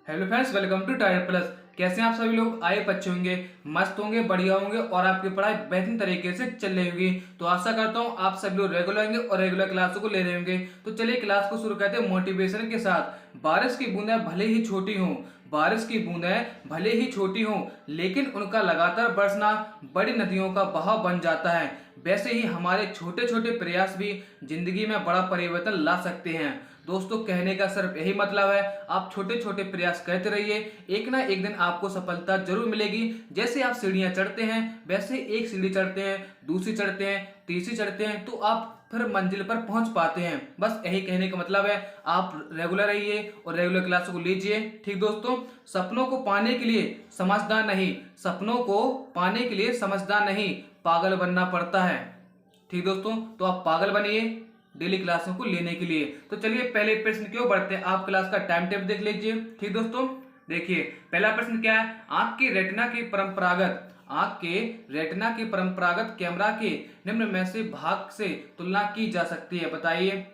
Hello friends, welcome to tier plus. कैसे हैं आप सभी लोग? आए अच्छे होंगे, मस्त होंगे, बढ़िया होंगे और आपकी पढ़ाई बेहतरीन तरीके से चल रही होगी। तो आशा करता हूं आप सभी लोग रेगुलर होंगे और रेगुलर क्लासों को ले रहे होंगे। तो चलिए क्लास को शुरू करते हैं मोटिवेशन के साथ। बारिश की बूंदें भले ही छोटी हों, बारिश की बूंदें भले ही छोटी हों, लेकिन उनका लगातार बरसना बड़ी नदियों का बहाव बन जाता है। वैसे ही हमारे छोटे छोटे प्रयास भी जिंदगी में बड़ा परिवर्तन ला सकते हैं। दोस्तों, कहने का सिर्फ यही मतलब है, आप छोटे छोटे प्रयास करते रहिए, एक ना एक दिन आपको सफलता जरूर मिलेगी। जैसे आप सीढ़ियां चढ़ते हैं, वैसे एक सीढ़ी चढ़ते हैं, दूसरी चढ़ते हैं, तीसरी चढ़ते हैं, तो आप फिर मंजिल पर पहुंच पाते हैं। बस यही कहने का मतलब है, आप रेगुलर रहिए और रेगुलर क्लासों को लीजिए। ठीक दोस्तों, सपनों को पाने के लिए समझदार नहीं, सपनों को पाने के लिए समझदार नहीं, पागल बनना पड़ता है। ठीक दोस्तों, तो आप पागल बनिए डेली क्लासों को लेने के लिए। तो चलिए पहले प्रश्न क्यों बढ़ते हैं, आप क्लास का टाइम टेबल देख लीजिए। ठीक दोस्तों, देखिए पहला प्रश्न क्या है, आंख के रेटिना की परंपरागत कैमरा के निम्न में से भाग से तुलना की जा सकती है। बताइए,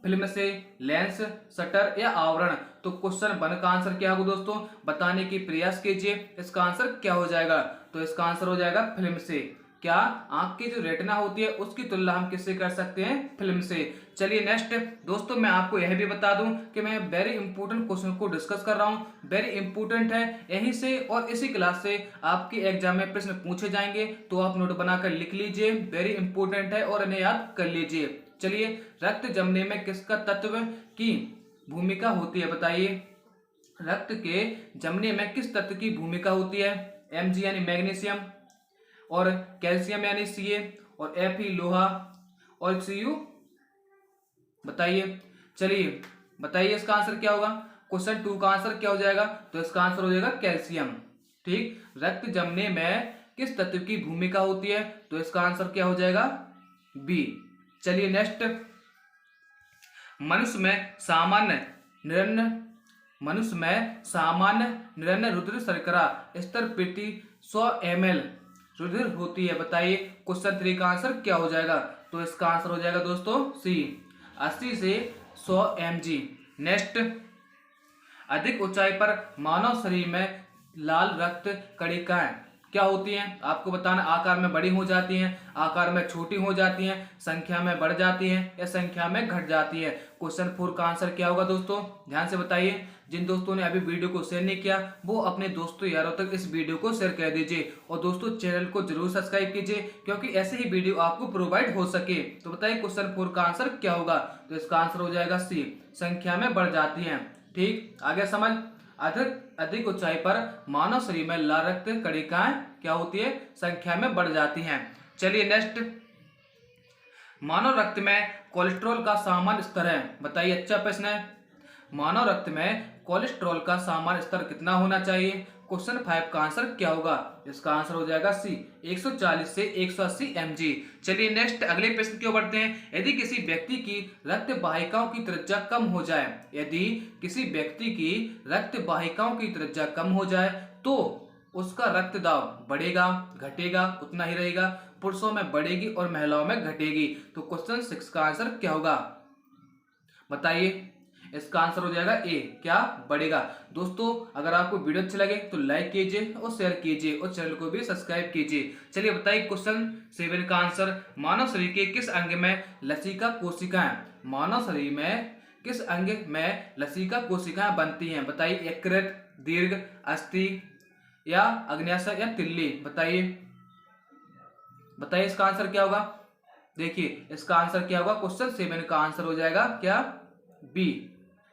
फिल्म से, लेंस, शटर या आवरण। तो क्वेश्चन 1 का आंसर क्या होगा दोस्तों, बताने की प्रयास कीजिए। इसका आंसर क्या हो जाएगा? तो इसका आंसर हो जाएगा फिल्म से। क्या आंख की जो रेटिना होती है उसकी तुलना हम किससे कर सकते हैं? फिल्म से। चलिए नेक्स्ट दोस्तों, मैं आपको यह भी बता दूं कि मैं वेरी इंपॉर्टेंट क्वेश्चन को डिस्कस कर रहा हूं। वेरी इंपॉर्टेंट है, यहीं से और इसी क्लास से आपके एग्जाम में प्रश्न पूछे जाएंगे, तो आप नोट बनाकर लिख लीजिए। वेरी इंपॉर्टेंट है और इन्हें याद कर लीजिए। चलिए, रक्त जमने में किसका तत्व की भूमिका होती है? बताइए, रक्त के जमने में किस तत्व की भूमिका होती है? Mg यानी मैग्नीशियम, और कैल्शियम यानी Ca, और Fe लोहा, और Cu बताइए। चलिए बताइए इसका आंसर क्या होगा? क्वेश्चन 2 का आंसर क्या हो जाएगा? तो इसका आंसर हो जाएगा कैल्शियम। ठीक, रक्त जमने में किस तत्व की भूमिका होती है? तो इसका आंसर क्या हो जाएगा? बी। चलिए नेक्स्ट, मनुष्य में सामान्य निरन्न रुधिर शर्करा स्तर प्रति 100 ml रुधिर होती है। बताइए, क्वेश्चन 3 का आंसर क्या हो जाएगा? तो इसका आंसर हो जाएगा दोस्तों सी, 80 से 100 mg। नेक्स्ट, अधिक ऊंचाई पर मानव शरीर में लाल रक्त कणिकाएं क्या होती हैं? आपको बताना, आकार में बड़ी हो जाती हैं, आकार में छोटी हो जाती हैं, संख्या में बढ़ जाती हैं या संख्या में घट जाती है। क्वेश्चन 4 का आंसर क्या होगा दोस्तों? ध्यान से बताइए। जिन दोस्तों ने अभी वीडियो को शेयर नहीं किया, वो अपने दोस्तों यारों तक इस वीडियो को शेयर कर दीजिए। और दोस्तों, चैनल को जरूर सब्सक्राइब कीजिए, क्योंकि ऐसे ही वीडियो आपको प्रोवाइड हो सके। तो बताइए, क्वेश्चन 4 का आंसर क्या होगा? तो इसका आंसर हो जाएगा सी, संख्या में बढ़ जाती है। ठीक, आगे समझ। अधिक ऊंचाई पर मानव शरीर में लाल रक्त कणिकाएं क्या होती है? संख्या में बढ़ जाती हैं। चलिए नेक्स्ट, मानव रक्त में कोलेस्ट्रॉल का सामान्य स्तर है। बताइए, अच्छा प्रश्न है। मानव रक्त में कोलेस्ट्रॉल का सामान्य स्तर कितना होना चाहिए? क्वेश्चन 5 का आंसर क्या होगा? इसका आंसर हो जाएगा सी, 140 से 180 mg। चलिए नेक्स्ट, अगले प्रश्न की ओर बढ़ते हैं। यदि किसी व्यक्ति की रक्त वाहिकाओं की त्रिज्या कम हो जाए, यदि किसी व्यक्ति की रक्त वाहिकाओं की त्रिज्या कम हो जाए, तो उसका रक्त दाब बढ़ेगा, घटेगा, उतना ही रहेगा? पुरुषों में बढ़ेगी और महिलाओं में घटेगी। तो क्वेश्चन 6 का आंसर क्या होगा? बताइए, इसका आंसर हो जाएगा ए, क्या बढ़ेगा। दोस्तों, अगर आपको वीडियो अच्छी लगे तो लाइक कीजिए और शेयर कीजिए और चैनल को भी सब्सक्राइब कीजिए। चलिए बताइए, क्वेश्चन 7 का आंसर, मानव शरीर के किस अंग में लसिका कोशिकाएं, मानव शरीर में किस अंग में लसिका कोशिकाएं बनती हैं? बताइए, यकृत, दीर्घ, अस्थि या अग्न्याशय या तिल्ली। बताइए, बताइए इसका आंसर क्या होगा? देखिए, इसका आंसर क्या होगा? क्वेश्चन 7 का आंसर हो जाएगा क्या? बी,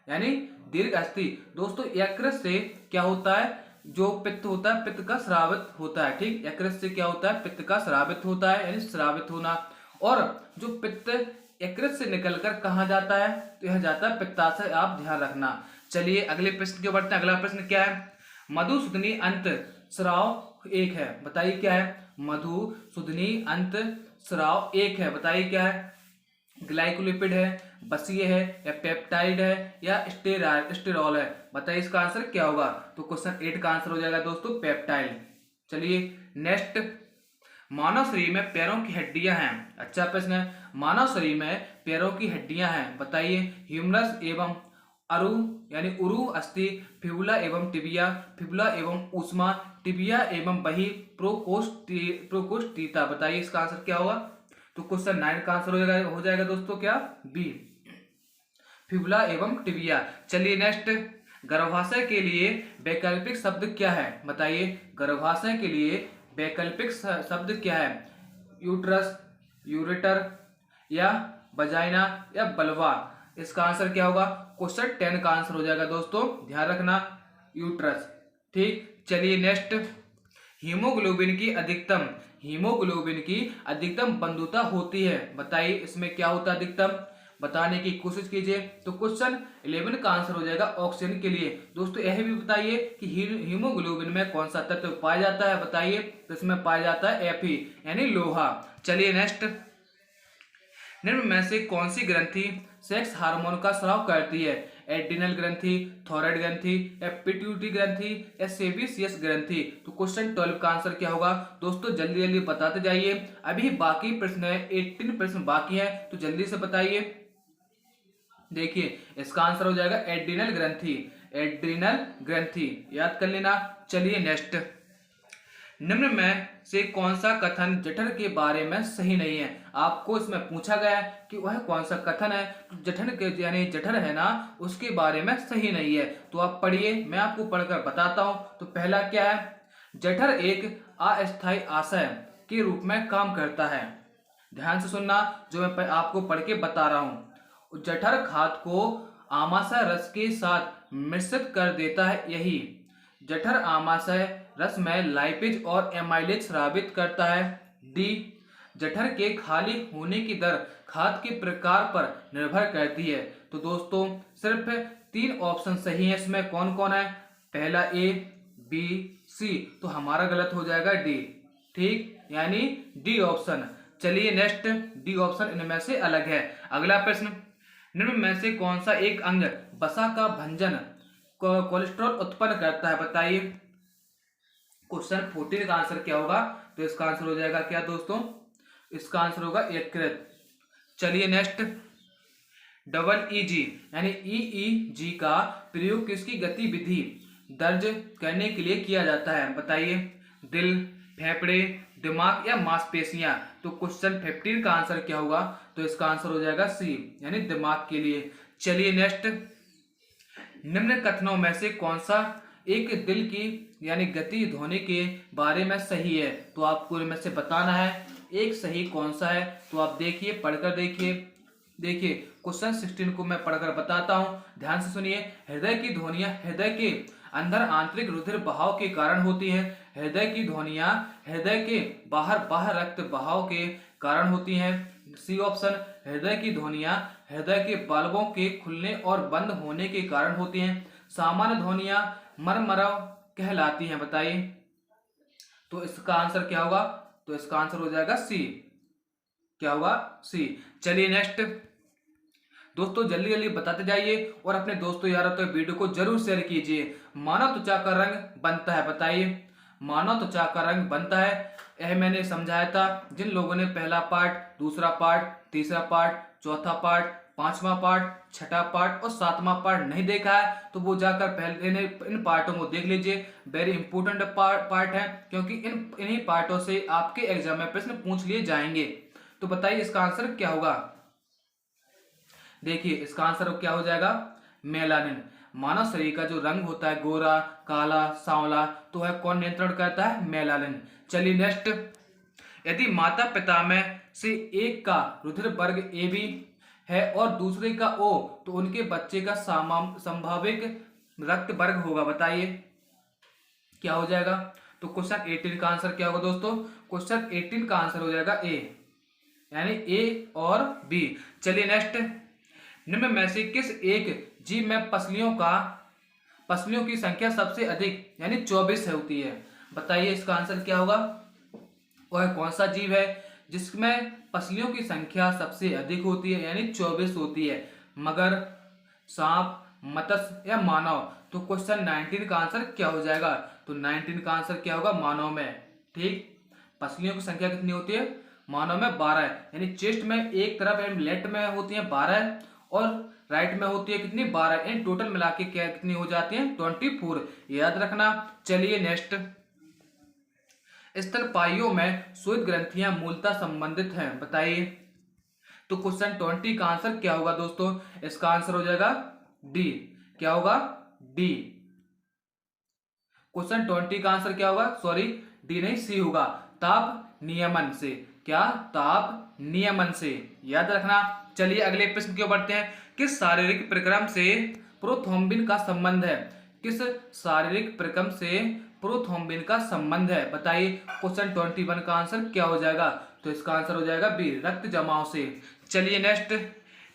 यानी दीर्घ अस्थि। दोस्तों, यकृत से क्या होता है? जो पित्त होता है, पित्त का स्रावित होता है। ठीक, यकृत से क्या होता है? पित्त का स्रावित होता है, यानी स्रावित होना। और जो पित्त यकृत से निकलकर कहाँ जाता है? तो यह जाता है पित्ताशय, आप ध्यान रखना। चलिए अगले प्रश्न की ओर बढ़ते हैं। अगला प्रश्न क्या है? मधुसूदनी अंत स्राव 1 है। बताइए क्या है? मधुसूदनी अंत स्राव 1 है। बताइए क्या है? ग्लाइकोलिपिड है, बसीय है, या पेप्टाइड है, या स्टेरॉल है? बताइए इसका आंसर क्या होगा? तो क्वेश्चन 8 का आंसर हो जाएगा दोस्तों पेप्टाइड। चलिए नेक्स्ट, मानव शरीर में पैरों की हड्डियां हैं। अच्छा प्रश्न है। मानव शरीर में पैरों की हड्डियां हैं। बताइए, ह्यूमरस एवं अरू यानी उरु अस्थि, फिबुला एवं टिबिया, फिबुला एवं ऊष्मा, टिबिया एवं बही, प्रोकोस्टिटा। बताइए इसका आंसर क्या होगा? तो क्वेश्चन 9 का आंसर हो जाएगा दोस्तों क्या? बी, फिबुला एवं टिबिया। चलिए नेक्स्ट, गर्भाशय के लिए वैकल्पिक शब्द क्या है? बताइए गर्भाशय के लिए वैकल्पिक शब्द क्या है? यूट्रस, यूरेटर या वजाइना या बल्वा। इसका आंसर क्या होगा? क्वेश्चन 10 का आंसर हो जाएगा दोस्तों, ध्यान रखना, यूट्रस। ठीक, चलिए नेक्स्ट, हीमोग्लोबिन की अधिकतम बंधुता होती है। बताइए इसमें क्या होता है अधिकतम, बताने की कोशिश कीजिए। तो क्वेश्चन 11 का आंसर हो जाएगा ऑक्सीजन के लिए। दोस्तों यह भी बताइए कि हीमोग्लोबिन में कौन सा तत्व पाया जाता है? बताइए, तो इसमें पाया जाता है Fe यानी लोहा। चलिए नेक्स्ट, निम्न में से कौन सी ग्रंथि सेक्स हार्मोन का स्राव करती है? एड्रिनल ग्रंथि, थायराइड ग्रंथि या पिट्यूटरी ग्रंथि या सेबेसियस ग्रंथि। तो क्वेश्चन 12 का आंसर क्या होगा? दोस्तों जल्दी जल्दी बताते जाइए, अभी बाकी प्रश्न है, 18 प्रश्न बाकी है, तो जल्दी से बताइए। देखिए इसका आंसर हो जाएगा एड्रिनल ग्रंथि, एड्रिनल ग्रंथि, याद कर लेना। चलिए नेक्स्ट, निम्न में से कौन सा कथन जठर के बारे में सही नहीं है? आपको इसमें पूछा गया है कि वह कौन सा कथन है जठर के, यानी जठर है ना, उसके बारे में सही नहीं है। तो आप पढ़िए, मैं आपको पढ़कर बताता हूं। तो पहला क्या है? जठर एक अस्थायी आशय के रूप में काम करता है। ध्यान से सुनना, जो मैं आपको पढ़ के बता रहा हूं। जठर खाद्य को आमाशय रस के साथ मिश्रित कर देता है, यही जठर आमाशय रस में लाइपेज और एमाइलेज स्रावित करता है। डी, जठर के खाली होने की दर खाद्य के प्रकार पर निर्भर करती है। तो दोस्तों सिर्फ 3 ऑप्शन सही है, इसमें कौन कौन है? पहला ए, बी, सी, तो हमारा गलत हो जाएगा डी। ठीक, यानी डी ऑप्शन। चलिए नेक्स्ट, डी ऑप्शन इनमें से अलग है। अगला प्रश्न, निम्न में से कौन सा एक अंग वसा का भंजन कोलेस्ट्रॉल उत्पन्न करता है? बताइए क्वेश्चन 14 का आंसर क्या होगा? तो इसका आंसर हो जाएगा क्या दोस्तों? इसका आंसर होगा यकृत। चलिए नेक्स्ट, EEG यानी EEG का प्रयोग किसकी गतिविधि दर्ज करने के लिए किया जाता है? बताइए दिल, फेफड़े, दिमाग या मांसपेशियां। तो क्वेश्चन 15 का आंसर क्या होगा? तो इसका आंसर हो जाएगा सी, यानी दिमाग के लिए। चलिए नेक्स्ट, निम्न कथनों में से कौन सा एक दिल की यानी गति ध्वनि के बारे में सही है? तो आपको इनमें से बताना है एक सही कौन सा है। तो आप देखिए, पढ़कर देखिए। देखिए क्वेश्चन 16 को मैं पढ़कर बताता हूं, ध्यान से सुनिए। हृदय की ध्वनियां हृदय के अंदर आंतरिक रुधिर बहाव के कारण होती है। हृदय की ध्वनियां हृदय के बाहर बाहर रक्त बहाव के कारण होती हैं। सी ऑप्शन, हृदय की ध्वनियां हृदय के बाल्बों के खुलने और बंद होने के कारण होती हैं। सामान्य ध्वनियां मरमराव कहलाती हैं। बताइए तो इसका आंसर क्या होगा? तो इसका आंसर हो जाएगा सी। क्या होगा? सी। चलिए नेक्स्ट दोस्तों, जल्दी जल्दी बताते जाइए और अपने दोस्तों यारों तो वीडियो को जरूर शेयर कीजिए। मानव त्वचा का रंग बनता है। बताइए मानव त्वचा का रंग बनता है, यह मैंने समझाया था। जिन लोगों ने पहला पार्ट, दूसरा पार्ट, तीसरा पार्ट, चौथा पार्ट, 5वां पार्ट, 6ठा पार्ट और 7वां पार्ट नहीं देखा है तो वो जाकर पहले इन पार्टों को देख लीजिए। वेरी इंपॉर्टेंट पार्ट है, क्योंकि इन्हीं पार्टों से आपके एग्जाम में प्रश्न पूछ लिए जाएंगे। तो बताइए इसका आंसर क्या होगा? देखिए इसका आंसर क्या हो जाएगा? मेलानिन। मानव शरीर का जो रंग होता है गोरा, काला, सांवला, तो वह कौन नियंत्रण करता है? मेलानिन। चलिए नेक्स्ट, यदि माता पिता में से एक का रुधिर वर्ग AB है और दूसरे का O, तो उनके बच्चे का संभाविक रक्त वर्ग होगा। बताइए क्या हो जाएगा? तो क्वेश्चन 18 का आंसर क्या होगा दोस्तों? क्वेश्चन 18 का आंसर हो जाएगा ए, यानी A और B। चलिए नेक्स्ट, निम्न में से किस एक जीव में पसलियों की संख्या सबसे अधिक यानी 24 होती है? बताइए इसका आंसर क्या होगा? वह कौन सा जीव है जिसमें पसलियों की संख्या सबसे अधिक होती है यानी 24 होती है? मगर, सांप, मत्स्य या मानव? तो क्वेश्चन 19 का आंसर क्या हो जाएगा? तो 19 का आंसर क्या होगा? मानव में। ठीक, पसलियों की संख्या कितनी होती है? मानव में 12 है, यानी चेस्ट में एक तरफ लेट में होती है 12 और राइट में होती है कितनी 12, इन टोटल मिला के क्या कितनी हो जाती है 24, याद रखना। चलिए नेक्स्ट, स्तनपाइयों में श्वेत ग्रंथियां मूलतः संबंधित हैं, बताइए। तो क्वेश्चन 20 का आंसर क्या होगा दोस्तों, इसका आंसर हो जाएगा डी। क्या होगा, डी। क्वेश्चन 20 का आंसर क्या होगा, सॉरी डी नहीं, सी होगा, ताप नियमन से। क्या, ताप नियमन से, याद रखना। चलिए अगले प्रश्न की ओर बढ़ते हैं। किस शारीरिक प्रक्रम से प्रोथ्रोम्बिन का संबंध है, किस शारीरिक प्रक्रम से प्रोथ्रोम्बिन का संबंध है, बताइए। क्वेश्चन 21 का आंसर क्या हो जाएगा, तो इसका आंसर हो जाएगा बी, रक्त जमाव से। चलिए नेक्स्ट,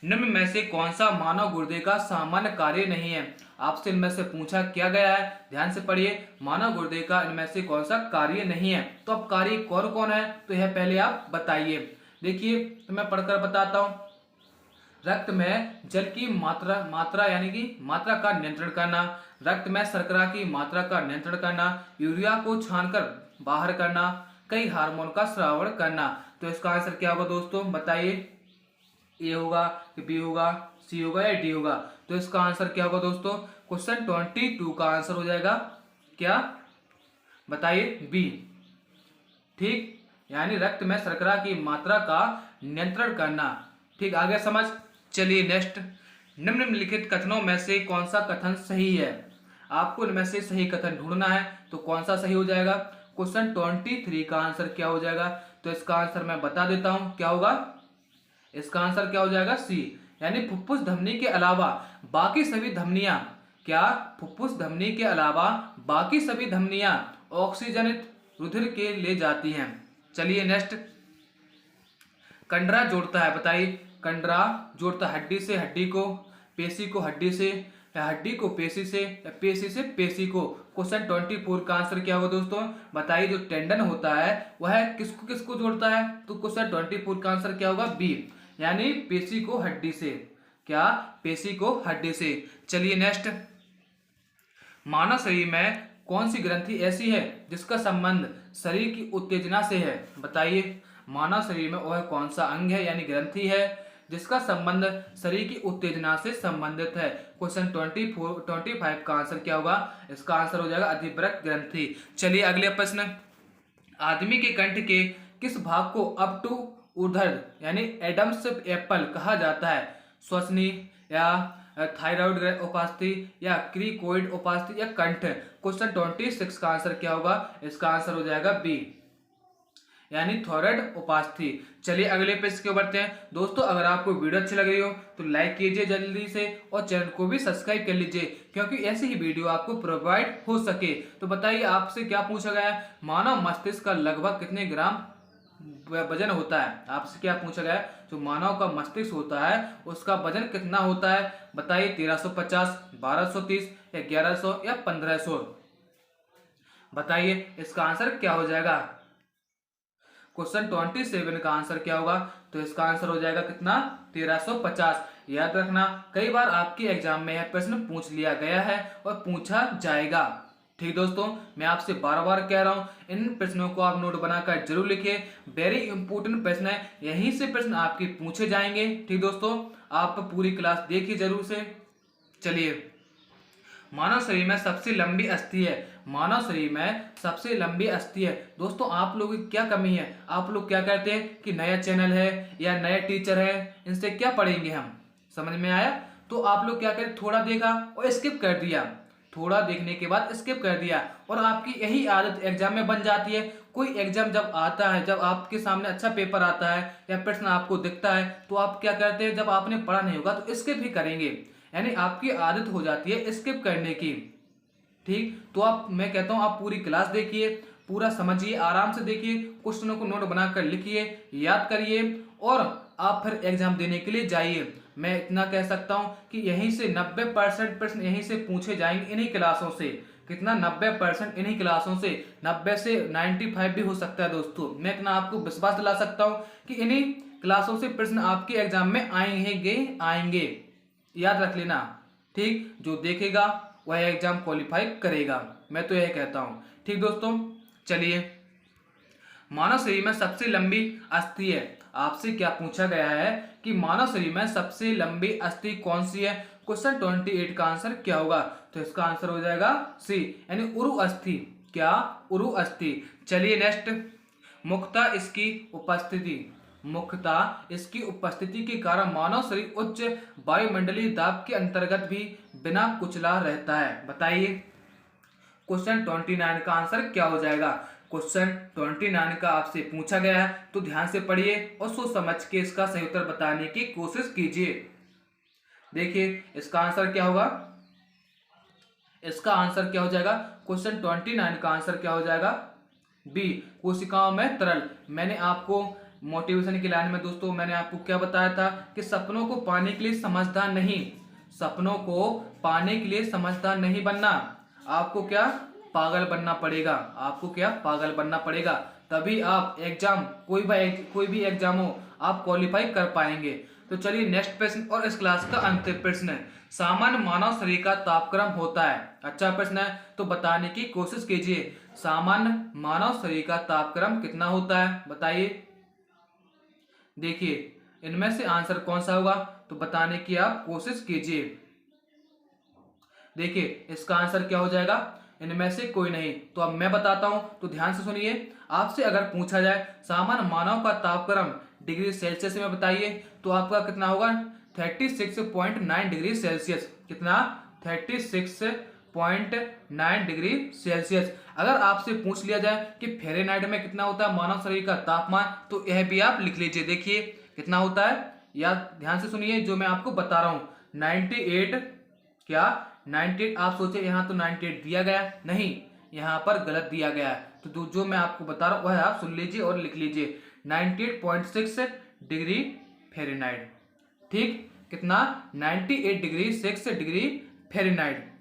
निम्न में से कौन सा मानव गुर्दे का सामान्य कार्य नहीं है, आपसे इनमें से पूछा क्या गया है, ध्यान से पढ़िए। मानव गुर्दे का इनमें से कौन सा कार्य नहीं है, तो अब कार्य कौन कौन है, तो यह पहले आप बताइए। देखिए तो मैं पढ़कर बताता हूं। रक्त में जल की मात्रा यानी कि मात्रा का नियंत्रण करना, रक्त में शर्करा की मात्रा का नियंत्रण करना, यूरिया को छानकर बाहर करना, कई हार्मोन का स्रावण करना। तो इसका आंसर क्या होगा दोस्तों, बताइए। ए होगा कि बी होगा, सी होगा या डी होगा। तो इसका आंसर क्या होगा दोस्तों, क्वेश्चन 22 का आंसर हो जाएगा क्या, बताइए, बी। ठीक, यानी रक्त में शर्करा की मात्रा का नियंत्रण करना। ठीक, आगे समझ। चलिए नेक्स्ट, निम्नलिखित कथनों में से कौन सा कथन सही है, आपको इनमें से सही कथन ढूंढना है। तो कौन सा सही हो जाएगा, क्वेश्चन 23 का आंसर क्या हो जाएगा, तो इसका आंसर मैं बता देता हूं क्या होगा। इसका आंसर क्या हो जाएगा, सी, यानी फुफ्फुस धमनी के अलावा बाकी सभी धमनियां, क्या, फुफ्फुस धमनी के अलावा बाकी सभी धमनियां ऑक्सीजनित रुधिर के ले जाती हैं। चलिए नेक्स्ट, कंडरा जोड़ता है, बताइए। कंडरा जोड़ता हड्डी से हड्डी को, पेशी को हड्डी से, या हड्डी को पेशी से, या पेशी से पेशी को। क्वेश्चन 24 का आंसर क्या होगा दोस्तों, बताइए। जो टेंडन होता है वह किसको किसको जोड़ता है, तो क्वेश्चन 24 का आंसर क्या होगा, बी, यानी पेशी को हड्डी से। क्या, पेशी को हड्डी से। चलिए नेक्स्ट, मानव शरीर में कौन सी ग्रंथि ऐसी है जिसका संबंध शरीर की उत्तेजना से है, बताइए। मानव शरीर में वह कौन सा अंग है यानी ग्रंथि है जिसका संबंध शरीर की उत्तेजना से संबंधित है। क्वेश्चन 25 का आंसर क्या होगा, इसका आंसर हो जाएगा अधिवृक्क ग्रंथि। चलिए अगले प्रश्न, आदमी के कंठ के किस भाग को अप टू ऊर्ध्व यानी एडम्स एप्पल कहा जाता है, श्वसनी या थायराइड उपास्थि या क्रीकोइड उपास्थि या कंठ। क्वेश्चन 26 का आंसर क्या होगा, इसका आंसर हो जाएगा बी, यानी थायराइड उपास्थि। चलिए अगले पेज के बढ़ते हैं। दोस्तों अगर आपको वीडियो अच्छी लग रही हो तो लाइक कीजिए जल्दी से और चैनल को भी सब्सक्राइब कर लीजिए क्योंकि ऐसी ही वीडियो आपको प्रोवाइड हो सके। तो बताइए आपसे क्या पूछा गया है, मानव मस्तिष्क का लगभग कितने ग्राम वजन होता है, आपसे क्या पूछा गया है, जो मानव का मस्तिष्क होता है उसका वजन कितना होता है, बताइए। 1350, 1230 या 1100 या 1500, बताइए इसका आंसर क्या हो जाएगा। क्वेश्चन 27 का आंसर क्या होगा, तो इसका आंसर हो जाएगा कितना, 1350। याद रखना कई बार आपके एग्जाम में यह प्रश्न पूछ लिया गया है और पूछा जाएगा। ठीक दोस्तों, मैं आपसे बार बार कह रहा हूं इन प्रश्नों को आप नोट बनाकर जरूर लिखिए, वेरी इंपॉर्टेंट प्रश्न है, यहीं से प्रश्न आपके पूछे जाएंगे। ठीक दोस्तों, आप पूरी क्लास देखिए जरूर से। चलिए, मानव शरीर में सबसे लंबी अस्थि है, मानव शरीर में सबसे लंबी अस्थि है। दोस्तों आप लोगों की क्या कमी है, आप लोग क्या कहते हैं कि नया चैनल है या नए टीचर है, इनसे क्या पढ़ेंगे हम, समझ में आया। तो आप लोग क्या करें, थोड़ा देखा और स्किप कर दिया, थोड़ा देखने के बाद स्किप कर दिया और आपकी यही आदत एग्जाम में बन जाती है। कोई एग्जाम जब आता है, जब आपके सामने अच्छा पेपर आता है या प्रश्न आपको दिखता है तो आप क्या करते हैं, जब आपने पढ़ा नहीं होगा तो स्किप ही करेंगे, यानी आपकी आदत हो जाती है स्किप करने की। ठीक, तो आप, मैं कहता हूं आप पूरी क्लास देखिए, पूरा समझिए, आराम से देखिए, क्वेश्चनों को नोट बनाकर लिखिए, याद करिए और आप फिर एग्जाम देने के लिए जाइए। मैं इतना कह सकता हूं कि यहीं से 90% प्रश्न यहीं से पूछे जाएंगे, इन्हीं क्लासों से। कितना, 90% इन्हीं क्लासों से, 90 से 95 भी हो सकता है दोस्तों। मैं इतना आपको विश्वास दिला सकता हूं कि इन्हीं क्लासों से प्रश्न आपके एग्जाम में आएंगे, याद रख लेना। ठीक, जो देखेगा वह एग्जाम क्वालिफाई करेगा, मैं तो यह कहता हूं। ठीक दोस्तों, चलिए, मानव शरीर में सबसे लंबी अस्थि है, आपसे क्या पूछा गया है कि मानव शरीर में सबसे लंबी अस्थि कौन सी है। क्वेश्चन 28 का आंसर क्या होगा, तो इसका आंसर हो जाएगा सी, यानी उरु अस्थि। क्या, उरु अस्थि। चलिए नेक्स्ट, मुख्यतः इसकी उपस्थिति के कारण मानव शरीर उच्च वायुमंडलीय दाब के अंतर्गत भी बिना कुचला रहता है। बताइए क्वेश्चन 29 का आंसर क्या हो जाएगा। क्वेश्चन 29 का आपसे पूछा गया है, तो ध्यान से पढ़िए और सोच समझ के इसका सही उत्तर बताने की कोशिश कीजिए। देखिए इसका आंसर क्या होगा, इसका आंसर क्या हो जाएगा। क्वेश्चन 29 का आंसर क्या हो जाएगा, बी, कोशिकाओं में तरल। मैंने आपको मोटिवेशन की लाइन में दोस्तों मैंने आपको क्या बताया था कि सपनों को पाने के लिए समझदार नहीं बनना, आपको क्या, पागल बनना पड़ेगा। तभी आप एग्जाम, कोई भी एग्जाम हो, आप क्वालिफाई कर पाएंगे। तो चलिए नेक्स्ट प्रश्न और इस क्लास का अंतिम प्रश्न है, सामान्य मानव शरीर का तापक्रम होता है। अच्छा प्रश्न है, तो बताने की कोशिश कीजिए। सामान्य मानव शरीर का तापक्रम कितना होता है, बताइए। देखिए इनमें से आंसर कौन सा होगा, तो बताने की आप कोशिश कीजिए। देखिए इसका आंसर क्या हो जाएगा, इनमें से कोई नहीं। तो अब मैं बताता हूं, तो ध्यान से सुनिए। आपसे अगर पूछा जाए सामान्य मानव का तापक्रम डिग्री सेल्सियस में बताइए, तो आपका कितना होगा, 36.9 डिग्री सेल्सियस। कितना, 36.9 डिग्री सेल्सियस। अगर आपसे पूछ लिया जाए कि फ़ारेनहाइट में कितना होता है मानव शरीर का तापमान, तो यह भी आप लिख लीजिए। देखिए कितना होता है, या ध्यान से सुनिए जो मैं आपको बता रहा हूँ, 98, क्या 98, आप सोचे यहाँ तो 98 दिया गया, नहीं, यहाँ पर गलत दिया गया है। तो जो मैं आपको बता रहा हूँ वह आप सुन लीजिए और लिख लीजिए, 98.6 डिग्री फ़ारेनहाइट। ठीक, कितना, 98.6 डिग्री फ़ारेनहाइट।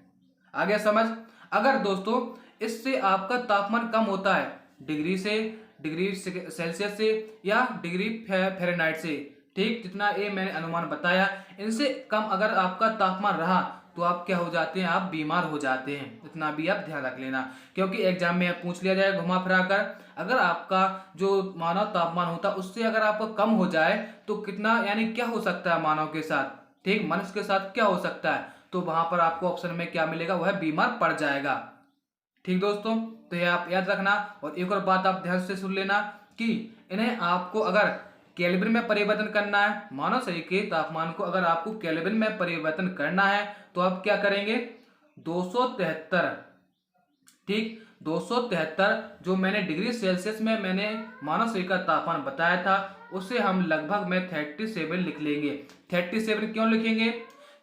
आ गया समझ। अगर दोस्तों इससे आपका तापमान कम होता है डिग्री सेल्सियस से या डिग्री फ़ारेनहाइट से, ठीक, जितना ये मैंने अनुमान बताया, इनसे कम अगर आपका तापमान रहा तो आप क्या हो जाते हैं, आप बीमार हो जाते हैं। इतना भी आप ध्यान रख लेना, क्योंकि एग्जाम में पूछ लिया जाए घुमा फिरा कर, अगर आपका जो मानव तापमान होता है उससे अगर आपका कम हो जाए तो कितना, यानी क्या हो सकता है मानव के साथ, ठीक, मनुष्य के साथ क्या हो सकता है, तो वहां पर आपको ऑप्शन में क्या मिलेगा, वह बीमार पड़ जाएगा। ठीक दोस्तों, तो ये आप याद रखना। और एक और बात आप ध्यान से सुन लेना कि इन्हें आपको अगर केल्विन में परिवर्तन करना है, मानव शरीर के तापमान को अगर आपको केल्विन में परिवर्तन करना है, तो आप क्या करेंगे, 273, ठीक, 273 जो मैंने डिग्री सेल्सियस में मैंने मानव शरीर का तापमान बताया था, उसे हम लगभग में 37 लिख लेंगे। 37 क्यों लिखेंगे,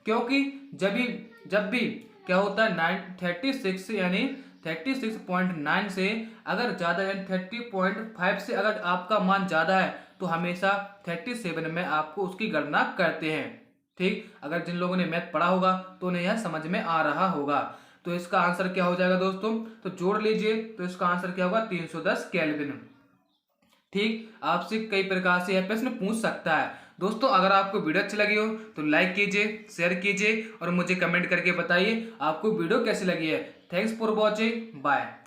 क्योंकि जब भी क्या होता है 36 यानी 36.9 से अगर ज्यादा, यानी 30.5 से अगर आपका मान ज्यादा है तो हमेशा 37 में आपको उसकी गणना करते हैं। ठीक, अगर जिन लोगों ने मैथ पढ़ा होगा तो उन्हें यह समझ में आ रहा होगा। तो इसका आंसर क्या हो जाएगा दोस्तों, तो जोड़ लीजिए, तो इसका आंसर क्या होगा, 310 केल्विन। ठीक, आपसे कई प्रकार से यह प्रश्न पूछ सकता है। दोस्तों अगर आपको वीडियो अच्छी लगी हो तो लाइक कीजिए, शेयर कीजिए और मुझे कमेंट करके बताइए आपको वीडियो कैसी लगी है। Thanks for watching, bye.